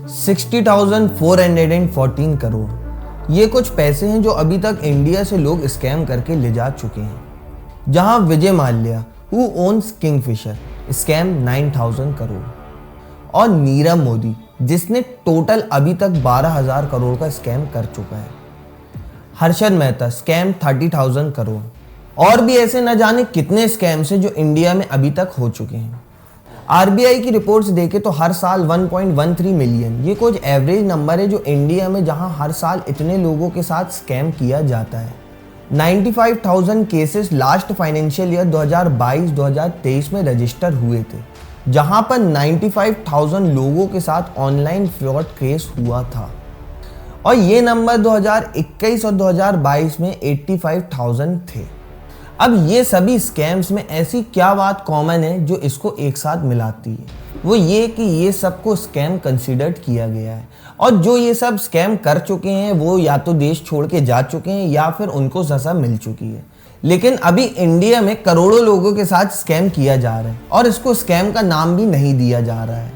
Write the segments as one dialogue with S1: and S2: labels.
S1: 60,414 करोड़ ये कुछ पैसे हैं जो अभी तक इंडिया से लोग स्कैम करके ले जा चुके हैं। जहां Vijay Mallya who owns Kingfisher scam 9,000 crore और नीरव मोदी जिसने टोटल अभी तक 12,000 करोड़ का स्कैम कर चुका है। हर्षद मेहता स्कैम 30,000 करोड़ और भी ऐसे न जाने कितने स्कैम्स हैं जो इंडिया में अभी तक हो चुके हैं। आरबीआई की रिपोर्ट्स देखें तो हर साल 1.13 मिलियन ये कुछ एवरेज नंबर है जो इंडिया में जहां हर साल इतने लोगों के साथ स्कैम किया जाता है। 95,000 केसेस लास्ट फाइनेंशियल ईयर 2022-2023 में रजिस्टर हुए थे, जहां पर 95,000 लोगों के साथ ऑनलाइन फ्रॉड केस हुआ था और ये नंबर 2021 और 2022 में 85,000 थे। अब ये सभी स्कैम्स में ऐसी क्या बात कॉमन है जो इसको एक साथ मिलाती है? वो ये कि ये सबको स्कैम कंसीडर्ड किया गया है और जो ये सब स्कैम कर चुके हैं वो या तो देश छोड़ के जा चुके हैं या फिर उनको सजा मिल चुकी है। लेकिन अभी इंडिया में करोड़ों लोगों के साथ स्कैम किया जा रहा है और इसको स्कैम का नाम भी नहीं दिया जा रहा है।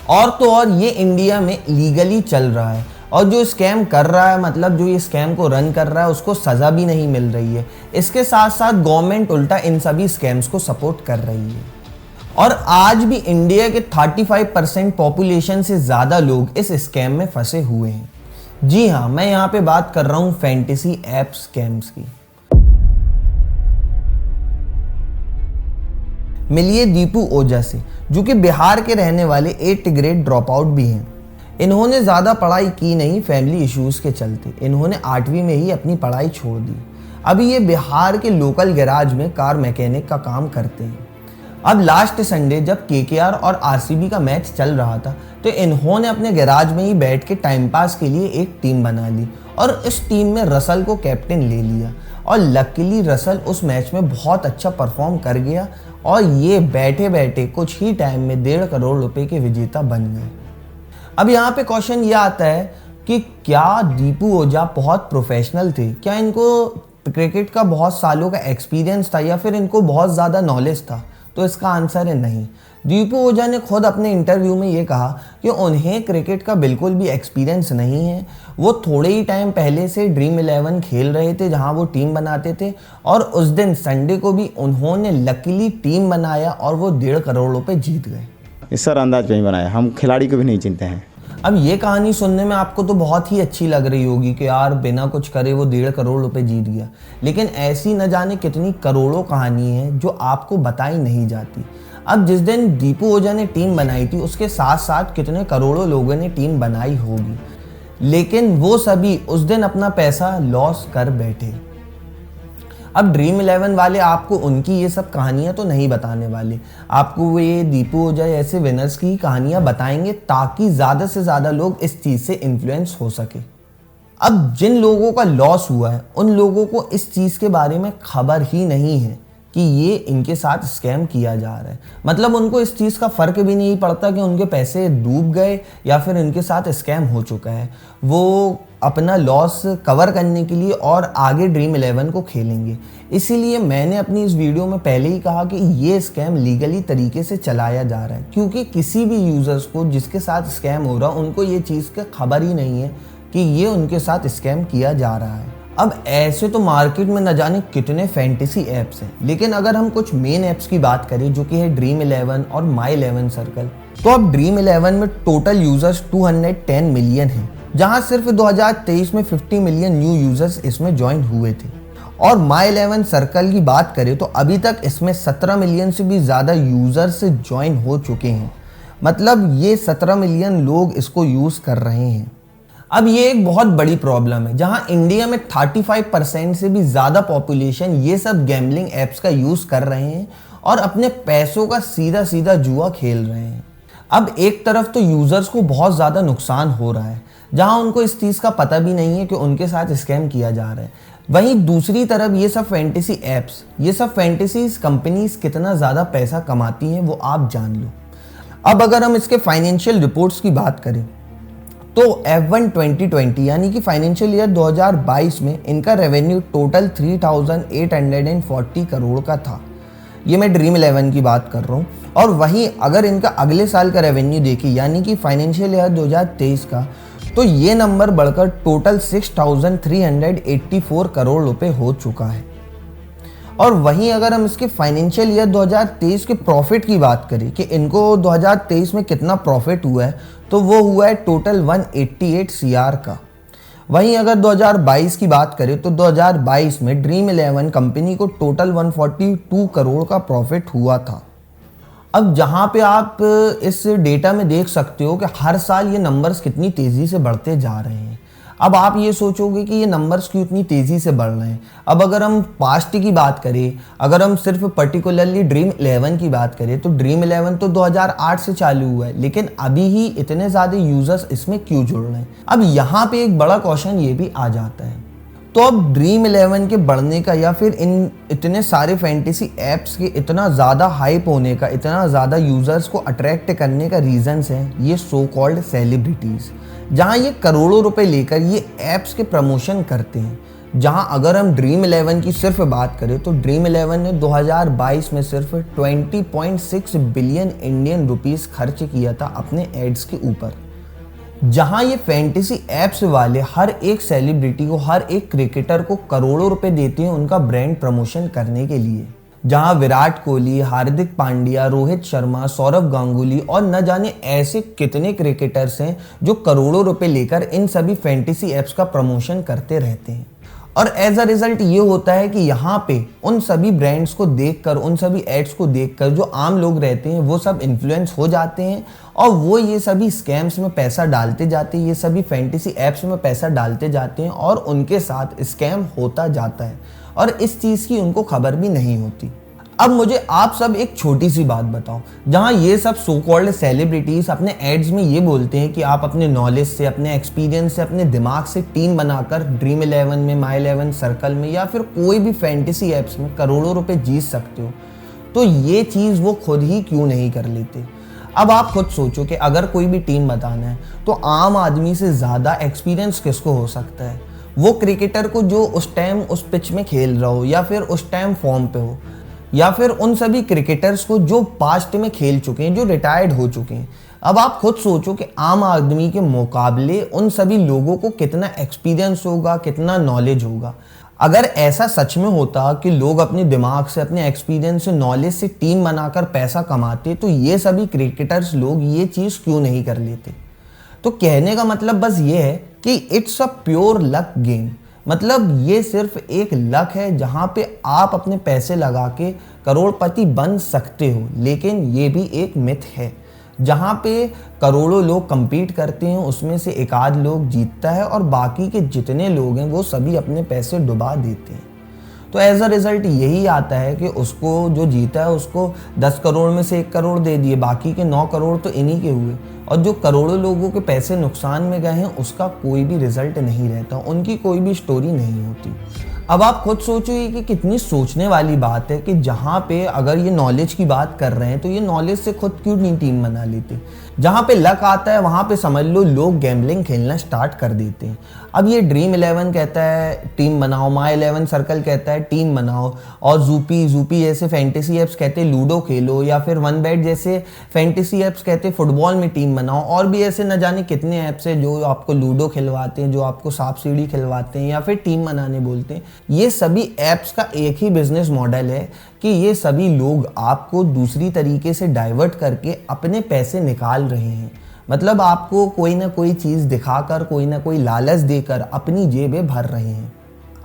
S1: और तो और ये इंडिया में लीगली चल रहा है और जो स्कैम कर रहा है मतलब जो ये स्कैम को रन कर रहा है उसको सज़ा भी नहीं मिल रही है। इसके साथ साथ गवर्नमेंट उल्टा इन सभी स्कैम्स को सपोर्ट कर रही है और आज भी इंडिया के 35% पॉपुलेशन से ज़्यादा लोग इस स्कैम में फंसे हुए हैं। जी हाँ, मैं यहाँ पे बात कर रहा हूँ फैंटेसी ऐप स्कैम्स की। मिलिए दीपू ओझा से जो कि बिहार के रहने वाले 8th ग्रेड ड्रॉप आउट भी हैं। इन्होंने ज़्यादा पढ़ाई की नहीं फैमिली इश्यूज़ के चलते, इन्होंने 8वीं में ही अपनी पढ़ाई छोड़ दी। अभी ये बिहार के लोकल गैराज में कार मैकेनिक का काम करते हैं। अब लास्ट संडे जब केकेआर और आरसीबी का मैच चल रहा था तो इन्होंने अपने गैराज में ही बैठ के टाइम पास के लिए एक टीम बना ली और इस टीम में रसल को कैप्टन ले लिया और लकीली रसल उस मैच में बहुत अच्छा परफॉर्म कर गया और ये बैठे बैठे कुछ ही टाइम में 1.5 करोड़ रुपए के विजेता बन गए। अब यहाँ पे क्वेश्चन ये आता है कि क्या दीपू ओझा बहुत प्रोफेशनल थे? क्या इनको क्रिकेट का बहुत सालों का एक्सपीरियंस था या फिर इनको बहुत ज़्यादा नॉलेज था? तो इसका आंसर है नहीं। दीपू ओझा ने खुद अपने इंटरव्यू में ये कहा कि उन्हें क्रिकेट का बिल्कुल भी एक्सपीरियंस नहीं है। वो थोड़े ही टाइम पहले से ड्रीम 11 खेल रहे थे जहां वो टीम बनाते थे और उस दिन संडे को भी उन्होंने लकीली टीम बनाया और वो 1.5 करोड़ रुपए जीत गए।
S2: इस सर अंदाज में ही बनाया, हम खिलाड़ी को भी नहीं चिंते हैं।
S1: अब ये कहानी सुनने में आपको तो बहुत ही अच्छी लग रही होगी कि यार बिना कुछ करे वो 1.5 करोड़ रुपए जीत गया, लेकिन ऐसी न जाने कितनी करोड़ों कहानी है जो आपको बताई नहीं जाती। अब जिस दिन दीपू ओझा ने टीम बनाई थी उसके साथ साथ कितने करोड़ों लोगों ने टीम बनाई होगी, लेकिन वो सभी उस दिन अपना पैसा लॉस कर बैठे। अब ड्रीम 11 वाले आपको उनकी ये सब कहानियां तो नहीं बताने वाले, आपको ये दीपू ओझा ऐसे विनर्स की कहानियां बताएंगे ताकि ज़्यादा से ज़्यादा लोग इस चीज़ से इन्फ्लुएंस हो सके। अब जिन लोगों का लॉस हुआ है उन लोगों को इस चीज़ के बारे में खबर ही नहीं है कि ये इनके साथ स्कैम किया जा रहा है। मतलब उनको इस चीज़ का फ़र्क भी नहीं पड़ता कि उनके पैसे डूब गए या फिर इनके साथ स्कैम हो चुका है। वो अपना लॉस कवर करने के लिए और आगे ड्रीम 11 को खेलेंगे। इसीलिए मैंने अपनी इस वीडियो में पहले ही कहा कि ये स्कैम लीगली तरीके से चलाया जा रहा है, क्योंकि किसी भी यूज़र्स को जिसके साथ स्कैम हो रहा उनको ये चीज़ का खबर ही नहीं है कि ये उनके साथ स्कैम किया जा रहा है। अब ऐसे तो मार्केट में न जाने कितने फैंटेसी ऐप्स हैं, लेकिन अगर हम कुछ मेन ऐप्स की बात करें जो कि है ड्रीम 11 और माई 11 सर्कल, तो अब ड्रीम 11 में टोटल यूजर्स 210 मिलियन हैं, जहां सिर्फ 2023 में 50 मिलियन न्यू यूजर्स इसमें ज्वाइन हुए थे। और माई 11 सर्कल की बात करें तो अभी तक इसमें 17 मिलियन से भी ज़्यादा यूजर्स ज्वाइन हो चुके हैं। मतलब ये 17 मिलियन लोग इसको यूज़ कर रहे हैं। अब ये एक बहुत बड़ी प्रॉब्लम है जहां इंडिया में 35% से भी ज़्यादा पॉपुलेशन ये सब गैम्बलिंग ऐप्स का यूज़ कर रहे हैं और अपने पैसों का सीधा सीधा जुआ खेल रहे हैं। अब एक तरफ तो यूज़र्स को बहुत ज़्यादा नुकसान हो रहा है जहां उनको इस चीज़ का पता भी नहीं है कि उनके साथ स्कैम किया जा रहा है। वहीं दूसरी तरफ ये सब फैंटेसी ऐप्स, ये सब फैंटेसीज कंपनीज कितना ज़्यादा पैसा कमाती हैं वो आप जान लो। अब अगर हम इसके फाइनेंशियल रिपोर्ट्स की बात करें तो F1 2020 यानी कि फाइनेंशियल ईयर 2022 में इनका रेवेन्यू टोटल 3,840 करोड़ का था, ये मैं ड्रीम 11 की बात कर रहा हूँ। और वहीं अगर इनका अगले साल का रेवेन्यू देखें, यानी कि फाइनेंशियल ईयर 2023 का, तो ये नंबर बढ़कर टोटल 6,384 करोड़ रुपए हो चुका है। और वहीं अगर हम इसके फाइनेंशियल ईयर 2023 के प्रॉफिट की बात करें कि इनको 2023 में कितना प्रॉफिट हुआ है, तो वो हुआ है टोटल 188 CR का। वहीं अगर 2022 की बात करें तो 2022 में ड्रीम 11 कंपनी को टोटल 142 करोड़ का प्रॉफिट हुआ था। अब जहाँ पे आप इस डेटा में देख सकते हो कि हर साल ये नंबर्स कितनी तेज़ी से बढ़ते जा रहे हैं। अब आप ये सोचोगे कि ये नंबर्स क्यों इतनी तेज़ी से बढ़ रहे हैं। अब अगर हम पास्ट की बात करें, अगर हम सिर्फ पर्टिकुलरली ड्रीम 11 की बात करें, तो ड्रीम 11 तो 2008 से चालू हुआ है, लेकिन अभी ही इतने ज़्यादा यूज़र्स इसमें क्यों जुड़ रहे हैं। अब यहाँ पे एक बड़ा क्वेश्चन ये भी आ जाता है, तो अब ड्रीम 11 के बढ़ने का या फिर इन इतने सारे फैंटेसी ऐप्स के इतना ज़्यादा हाइप होने का, इतना ज़्यादा यूज़र्स को अट्रैक्ट करने का रीज़न्स हैं ये सो कॉल्ड सेलिब्रिटीज़, जहाँ ये करोड़ों रुपए लेकर ये ऐप्स के प्रमोशन करते हैं। जहाँ अगर हम ड्रीम 11 की सिर्फ बात करें तो ड्रीम 11 ने 2022 में सिर्फ 20.6 बिलियन इंडियन रुपीज़ खर्च किया था अपने एड्स के ऊपर। जहां ये फैंटेसी ऐप्स वाले हर एक सेलिब्रिटी को, हर एक क्रिकेटर को करोड़ों रुपए देते हैं उनका ब्रांड प्रमोशन करने के लिए। जहां विराट कोहली, हार्दिक पांड्या, रोहित शर्मा, सौरव गांगुली और न जाने ऐसे कितने क्रिकेटर्स हैं जो करोड़ों रुपए लेकर इन सभी फैंटेसी ऐप्स का प्रमोशन करते रहते हैं। और एज अ रिजल्ट ये होता है कि यहाँ पे उन सभी ब्रांड्स को देखकर, उन सभी एड्स को देखकर जो आम लोग रहते हैं वो सब इन्फ्लुएंस हो जाते हैं और वो ये सभी स्कैम्स में पैसा डालते जाते हैं, ये सभी फैंटेसी ऐप्स में पैसा डालते जाते हैं और उनके साथ स्कैम होता जाता है और इस चीज़ की उनको खबर भी नहीं होती। अब मुझे आप सब एक छोटी सी बात बताओ, जहां ये सब सो कॉल्ड सेलिब्रिटीज अपने एड्स में ये बोलते हैं कि आप अपने नॉलेज से, अपने एक्सपीरियंस से, अपने दिमाग से टीम बनाकर ड्रीम 11 में, माई 11 सर्कल में या फिर कोई भी फैंटेसी ऐप्स में करोड़ों रुपए जीत सकते हो, तो ये चीज़ वो खुद ही क्यों नहीं कर लेते। अब आप खुद सोचो कि अगर कोई भी टीम बताना है तो आम आदमी से ज़्यादा एक्सपीरियंस किसको हो सकता है? वो क्रिकेटर को जो उस टाइम उस पिच में खेल रहा हो या फिर उस टाइम फॉर्म पे हो, या फिर उन सभी क्रिकेटर्स को जो पास्ट में खेल चुके हैं, जो रिटायर्ड हो चुके हैं। अब आप खुद सोचो कि आम आदमी के मुकाबले उन सभी लोगों को कितना एक्सपीरियंस होगा, कितना नॉलेज होगा। अगर ऐसा सच में होता कि लोग अपने दिमाग से, अपने एक्सपीरियंस से, नॉलेज से टीम बनाकर पैसा कमाते, तो ये सभी क्रिकेटर्स लोग ये चीज़ क्यों नहीं कर लेते। तो कहने का मतलब बस ये है कि it's a pure luck game. मतलब ये सिर्फ एक लक है जहाँ पे आप अपने पैसे लगा के करोड़पति बन सकते हो, लेकिन ये भी एक मिथ है। जहाँ पे करोड़ों लोग compete करते हैं, उसमें से एक आध लोग जीतता है और बाकी के जितने लोग हैं वो सभी अपने पैसे डुबा देते हैं। तो एज अ रिज़ल्ट यही आता है कि उसको जो जीता है उसको 10 करोड़ में से 1 करोड़ दे दिए, बाकी के 9 करोड़ तो इन्हीं के हुए और जो करोड़ों लोगों के पैसे नुकसान में गए हैं उसका कोई भी रिजल्ट नहीं रहता, उनकी कोई भी स्टोरी नहीं होती। अब आप खुद सोचो ये कि कितनी सोचने वाली बात है कि जहाँ पे अगर ये नॉलेज की बात कर रहे हैं तो ये नॉलेज से खुद क्यों नहीं टीम बना लेते। जहाँ पे लक आता है वहाँ पे समझ लो लोग गैम्बलिंग खेलना स्टार्ट कर देते हैं। अब ये ड्रीम 11 कहता है टीम बनाओ, माई 11 सर्कल कहता है टीम बनाओ, और जूपी जैसे फैंटेसी ऐप्स कहते हैं लूडो खेलो, या फिर वन बैट जैसे फैंटेसी ऐप्स कहते हैं फुटबॉल में टीम बनाओ, और भी ऐसे न जाने कितने ऐप्स हैं जो आपको लूडो खिलवाते हैं, जो आपको सांप सीढ़ी खिलवाते हैं या फिर टीम बनाने बोलते हैं। ये सभी ऐप्स का एक ही बिजनेस मॉडल है कि ये सभी लोग आपको दूसरी तरीके से डाइवर्ट करके अपने पैसे निकाल रहे हैं। मतलब आपको कोई ना कोई चीज़ दिखाकर, कोई ना कोई लालच देकर अपनी जेबें भर रहे हैं।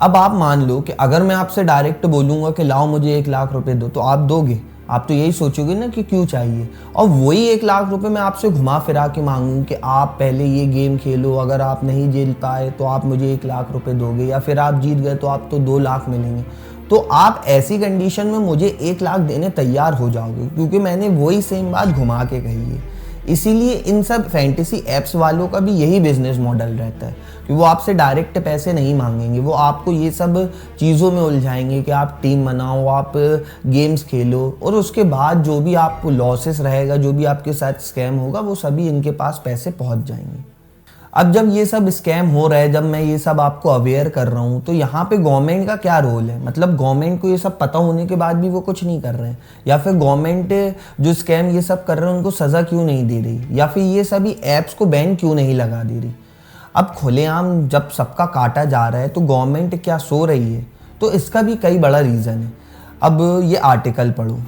S1: अब आप मान लो कि अगर मैं आपसे डायरेक्ट बोलूँगा कि लाओ मुझे 1 लाख रुपए दो, तो आप दोगे? आप तो यही सोचोगे ना कि क्यों चाहिए। और वही 1 लाख रुपए मैं आपसे घुमा फिरा के मांगूँ कि आप पहले ये गेम खेलो, अगर आप नहीं जीत पाए तो आप मुझे 1 लाख रुपए दोगे, या फिर आप जीत गए तो आप तो 2 लाख मिलेंगे, तो आप ऐसी कंडीशन में मुझे 1 लाख देने तैयार हो जाओगे, क्योंकि मैंने वही सेम बात घुमा के कही है। इसीलिए इन सब फैंटेसी ऐप्स वालों का भी यही बिजनेस मॉडल रहता है कि वो आपसे डायरेक्ट पैसे नहीं मांगेंगे, वो आपको ये सब चीज़ों में उलझाएंगे कि आप टीम बनाओ, आप गेम्स खेलो, और उसके बाद जो भी आपको लॉसेस रहेगा, जो भी आपके साथ स्कैम होगा, वो सभी इनके पास पैसे पहुंच जाएंगे। अब जब ये सब स्कैम हो रहा है, जब मैं ये सब आपको अवेयर कर रहा हूँ, तो यहाँ पे गवर्नमेंट का क्या रोल है? मतलब गवर्नमेंट को ये सब पता होने के बाद भी वो कुछ नहीं कर रहे हैं, या फिर गवर्नमेंट जो स्कैम ये सब कर रहे हैं उनको सज़ा क्यों नहीं दे रही, या फिर ये सभी ऐप्स को बैन क्यों नहीं लगा दे रही? अब खुलेआम जब सबका काटा जा रहा है तो गवर्नमेंट क्या सो रही है? तो इसका भी कई बड़ा रीज़न है। अब ये आर्टिकल पढ़ो,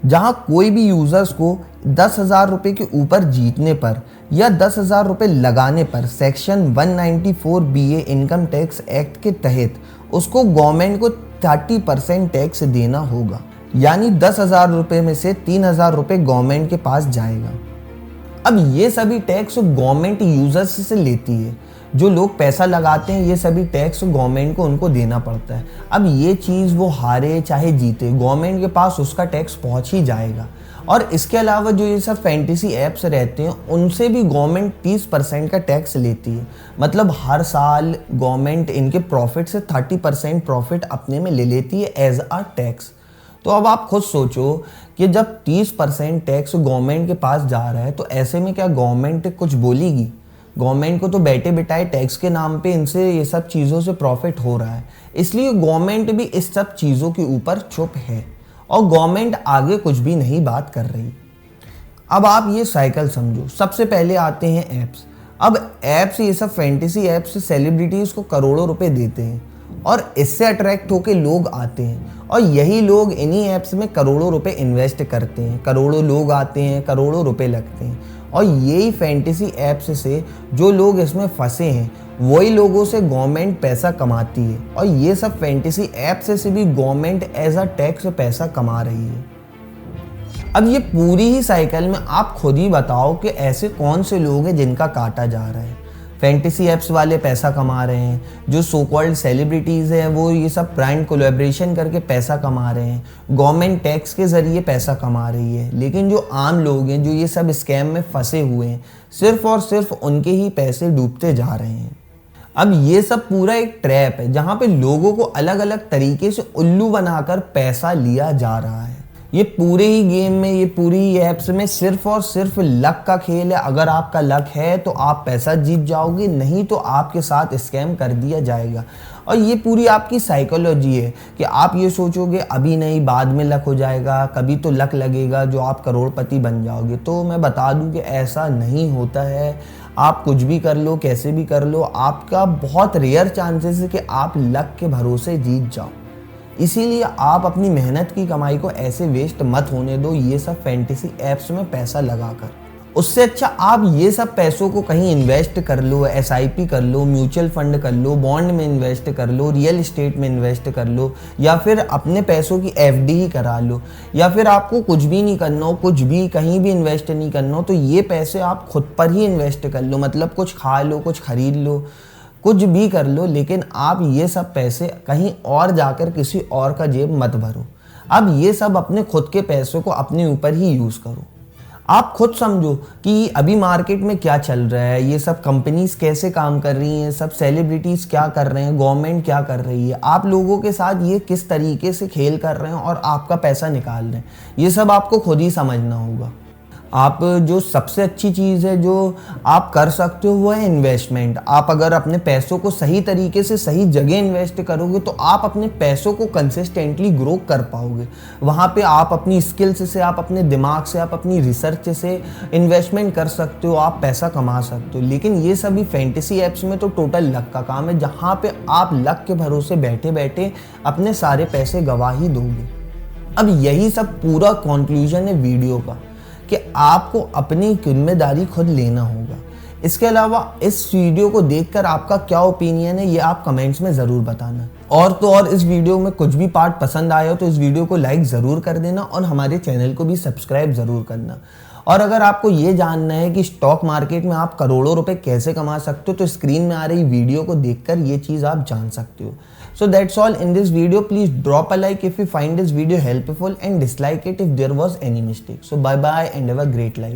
S1: जहाँ कोई भी यूज़र्स को 10,000 रुपये के ऊपर जीतने पर या 10,000 रुपये लगाने पर section 194 BA income tax act के तहत उसको गवर्नमेंट को 30% टैक्स देना होगा। यानी 10,000 रुपये में से 3,000 रुपये गवर्नमेंट के पास जाएगा। अब ये सभी टैक्स गवर्नमेंट यूजर्स से लेती है, जो लोग पैसा लगाते हैं ये सभी टैक्स गवर्नमेंट को उनको देना पड़ता है। अब ये चीज़ वो हारे चाहे जीते, गवर्नमेंट के पास उसका टैक्स पहुंच ही जाएगा। और इसके अलावा जो ये सब फैंटेसी ऐप्स रहते हैं उनसे भी गवर्नमेंट 30% का टैक्स लेती है। मतलब हर साल गवर्नमेंट इनके प्रॉफिट से 30% प्रॉफिट अपने में ले लेती है एज अ टैक्स। तो अब आप खुद सोचो कि जब 30% टैक्स गवर्नमेंट के पास जा रहा है तो ऐसे में क्या गवर्नमेंट कुछ बोलेगी? गवर्नमेंट को तो बैठे बिठाए टैक्स के नाम पे इनसे ये सब चीज़ों से प्रॉफिट हो रहा है, इसलिए गवर्नमेंट भी इस सब चीज़ों के ऊपर चुप है और गवर्नमेंट आगे कुछ भी नहीं बात कर रही। अब आप ये साइकिल समझो, सबसे पहले आते हैं ऐप्स। अब ऐप्स, ये सब फैंटेसी ऐप्स सेलिब्रिटीज़ को करोड़ों रुपए देते हैं और इससे अट्रैक्ट होके लोग आते हैं और यही लोग इन्हीं ऐप्स में करोड़ों रुपए इन्वेस्ट करते हैं। करोड़ों लोग आते हैं, करोड़ों रुपए लगते हैं और यही फैंटेसी ऐप्स से जो लोग इसमें फंसे हैं वही लोगों से गवर्नमेंट पैसा कमाती है और ये सब फैंटेसी ऐप्स से भी गवर्नमेंट एज अ टैक्स पैसा कमा रही है। अब ये पूरी ही साइकिल में आप खुद ही बताओ कि ऐसे कौन से लोग हैं जिनका काटा जा रहा है। फैंटेसी ऐप्स वाले पैसा कमा रहे हैं, जो सो कॉल्ड सेलिब्रिटीज़ हैं वो ये सब ब्रांड कोलैबोरेशन करके पैसा कमा रहे हैं, गवर्नमेंट टैक्स के ज़रिए पैसा कमा रही है। लेकिन जो आम लोग हैं जो ये सब स्कैम में फंसे हुए हैं, सिर्फ और सिर्फ उनके ही पैसे डूबते जा रहे हैं। अब ये सब पूरा एक ट्रैप है जहाँ पे लोगों को अलग अलग तरीके से उल्लू बनाकर पैसा लिया जा रहा है। ये पूरे ही गेम में, ये पूरी ही ऐप्स में सिर्फ और सिर्फ लक का खेल है। अगर आपका लक है तो आप पैसा जीत जाओगे, नहीं तो आपके साथ स्कैम कर दिया जाएगा। और ये पूरी आपकी साइकोलॉजी है कि आप ये सोचोगे अभी नहीं बाद में लक हो जाएगा, कभी तो लक लगेगा जो आप करोड़पति बन जाओगे। तो मैं बता दूं कि ऐसा नहीं होता है। आप कुछ भी कर लो, कैसे भी कर लो, आपका बहुत रेयर चांसेस है कि आप लक के भरोसे जीत जाओ। इसीलिए आप अपनी मेहनत की कमाई को ऐसे वेस्ट मत होने दो ये सब फैंटेसी ऐप्स में पैसा लगाकर। उससे अच्छा आप ये सब पैसों को कहीं इन्वेस्ट कर लो, SIP कर लो, म्यूचुअल फंड कर लो, बॉन्ड में इन्वेस्ट कर लो, रियल एस्टेट में इन्वेस्ट कर लो, या फिर अपने पैसों की FD ही करा लो, या फिर आपको कुछ भी नहीं करना हो, कुछ भी कहीं भी इन्वेस्ट नहीं करना हो तो ये पैसे आप खुद पर ही इन्वेस्ट कर लो। मतलब कुछ खा लो, कुछ खरीद लो, कुछ भी कर लो, लेकिन आप ये सब पैसे कहीं और जाकर किसी और का जेब मत भरो। अब ये सब अपने खुद के पैसों को अपने ऊपर ही यूज़ करो। आप खुद समझो कि अभी मार्केट में क्या चल रहा है, ये सब कंपनीज कैसे काम कर रही हैं, सब सेलिब्रिटीज़ क्या कर रहे हैं, गवर्नमेंट क्या कर रही है, आप लोगों के साथ ये किस तरीके से खेल कर रहे हैं और आपका पैसा निकाल रहे हैं, ये सब आपको खुद ही समझना होगा। आप जो सबसे अच्छी चीज़ है जो आप कर सकते हो वो है इन्वेस्टमेंट। आप अगर अपने पैसों को सही तरीके से सही जगह इन्वेस्ट करोगे तो आप अपने पैसों को कंसिस्टेंटली ग्रो कर पाओगे। वहाँ पे आप अपनी स्किल्स से, आप अपने दिमाग से, आप अपनी रिसर्च से इन्वेस्टमेंट कर सकते हो, आप पैसा कमा सकते हो। लेकिन ये सभी फैंटेसी ऐप्स में तो टोटल लक का काम है, जहाँ पे आप लक के भरोसे बैठे बैठे अपने सारे पैसे गवा ही दोगे। अब यही सब पूरा कंक्लूजन है वीडियो का कि आपको अपनी जिम्मेदारी खुद लेना होगा। इसके अलावा इस वीडियो को देखकर आपका क्या ओपिनियन है ये आप कमेंट्स में ज़रूर बताना। और तो और इस वीडियो में कुछ भी पार्ट पसंद आया हो तो इस वीडियो को लाइक ज़रूर कर देना और हमारे चैनल को भी सब्सक्राइब ज़रूर करना। और अगर आपको ये जानना है कि स्टॉक मार्केट में आप करोड़ों रुपए कैसे कमा सकते हो तो स्क्रीन में आ रही वीडियो को देखकर ये चीज़ आप जान सकते हो। So that's all in this video. Please drop a like if you find this video helpful and dislike it if there was any mistake. So bye bye and have a great life.